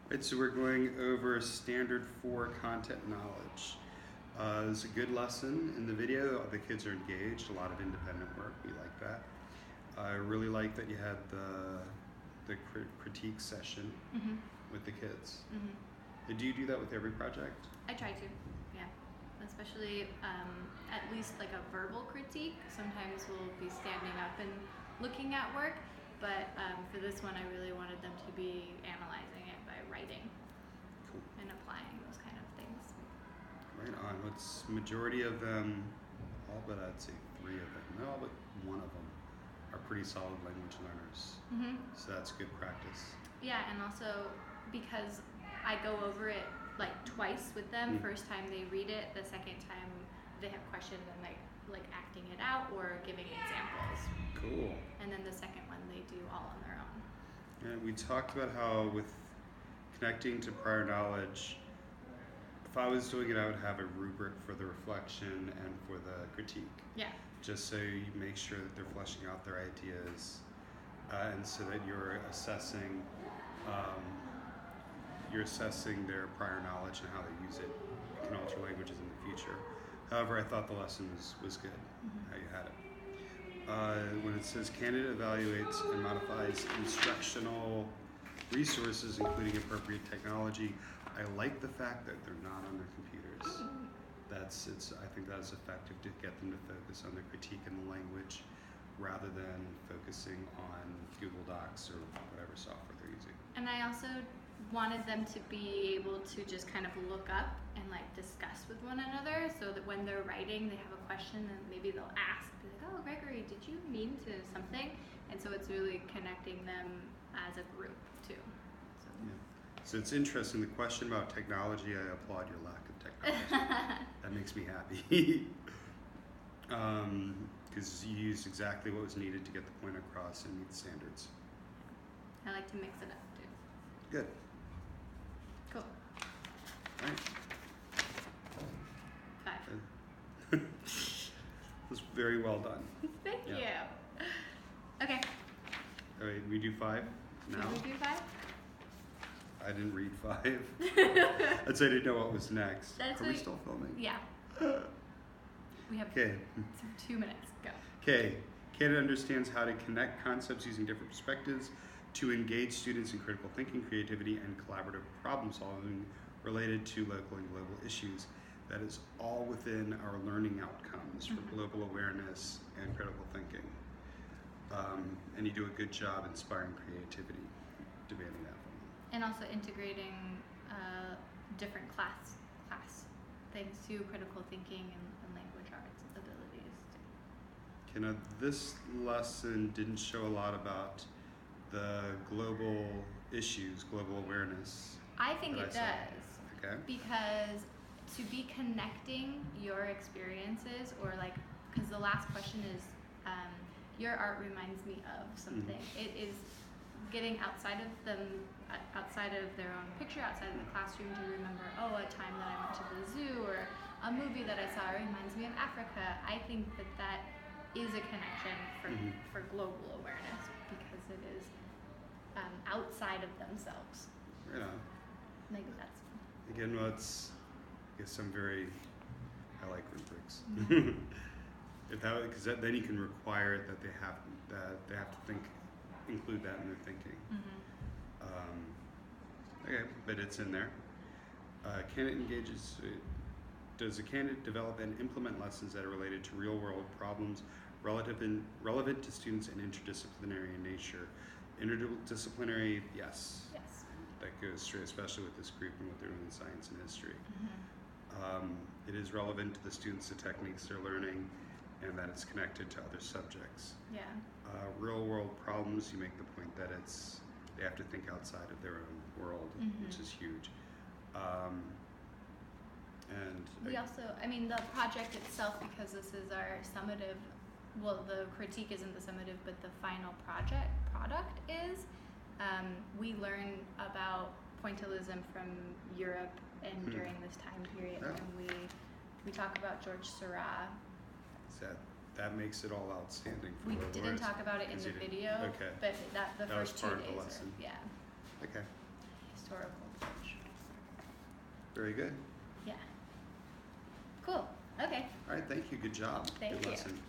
Right, so we're going over standard 4 content knowledge. It's a good lesson in the video. The kids are engaged, a lot of independent work. We like that. I really like that you had the critique session with the kids. Do you do that with every project? I try to, yeah. Especially at least like a verbal critique. Sometimes we'll be standing up and looking at work, but for this one I really wanted them to be analyzing it by writing and applying those kind of things. Right on. What's majority of them, all but I'd say 3 of them, no, all but 1 of them are pretty solid language learners. So that's good practice. Yeah, and also because I go over it like twice with them. First time they read it, the second time they have questions and they like acting it out or giving examples. Cool. And then the second one they do all on their own. And we talked about how with connecting to prior knowledge, if I was doing it, I would have a rubric for the reflection and for the critique. Yeah. Just so you make sure that they're fleshing out their ideas, and so that you're assessing their prior knowledge and how they use it. You can alter languages in the future. However, I thought the lesson was good, how you had it. When it says candidate evaluates and modifies instructional resources, including appropriate technology, I like the fact that they're not on their computers. I think that is effective to get them to focus on the critique and the language rather than focusing on Google Docs or whatever software they're using. And I also wanted them to be able to just kind of look up and like discuss with one another, so that when they're writing they have a question and maybe they'll ask, be like, oh Gregory, did you mean to something? And so it's really connecting them as a group too. So it's interesting, the question about technology, I applaud your lack of technology. That makes me happy. Because you used exactly what was needed to get the point across and meet standards. I like to mix it up too. Good. Cool. All right. 5. It was very well done. Thank you. Okay. All right, we do 5 now? Did we do 5? I didn't read 5. I'd say I didn't know what was next. Are we still filming? Yeah. We have 2 minutes. Go. Okay. Candidate understands how to connect concepts using different perspectives to engage students in critical thinking, creativity, and collaborative problem solving related to local and global issues. That is all within our learning outcomes for global awareness and critical thinking. And you do a good job inspiring creativity, demanding that from them. And also integrating different class things too, critical thinking and language arts abilities too. Okay, now this lesson didn't show a lot about the global issues, global awareness. I think it does. Okay. Because to be connecting your experiences, or like, because the last question is, your art reminds me of something. It is getting outside of them, outside of their own picture, outside of the classroom, to remember, oh, a time that I went to the zoo, or a movie that I saw reminds me of Africa. I think that is a connection for global awareness, because it is outside of themselves. Right on. Like that's again, I like rubrics. Because then you can require it that they have to think, include that in their thinking. Okay, but it's in there. Candidate engages. Does a candidate develop and implement lessons that are related to real-world problems, relevant to students, and interdisciplinary in nature? Interdisciplinary, yes. Yes. That goes straight, especially with this group and what they're doing in science and history. It is relevant to the students, the techniques they're learning, and that it's connected to other subjects. Yeah. Real world problems, you make the point that they have to think outside of their own world, which is huge. And we also, the project itself, because this is our summative, well, the critique isn't the summative, but the final product is, we learn about pointillism from Europe and during this time period, and we talk about George Seurat. That makes it all outstanding. For we didn't talk about it in the video, but the first was part 2 of the days lesson. yeah. Okay. historical approach. Very good. Yeah. Cool. Okay. All right, thank you. Good job. Thank Good you. lesson.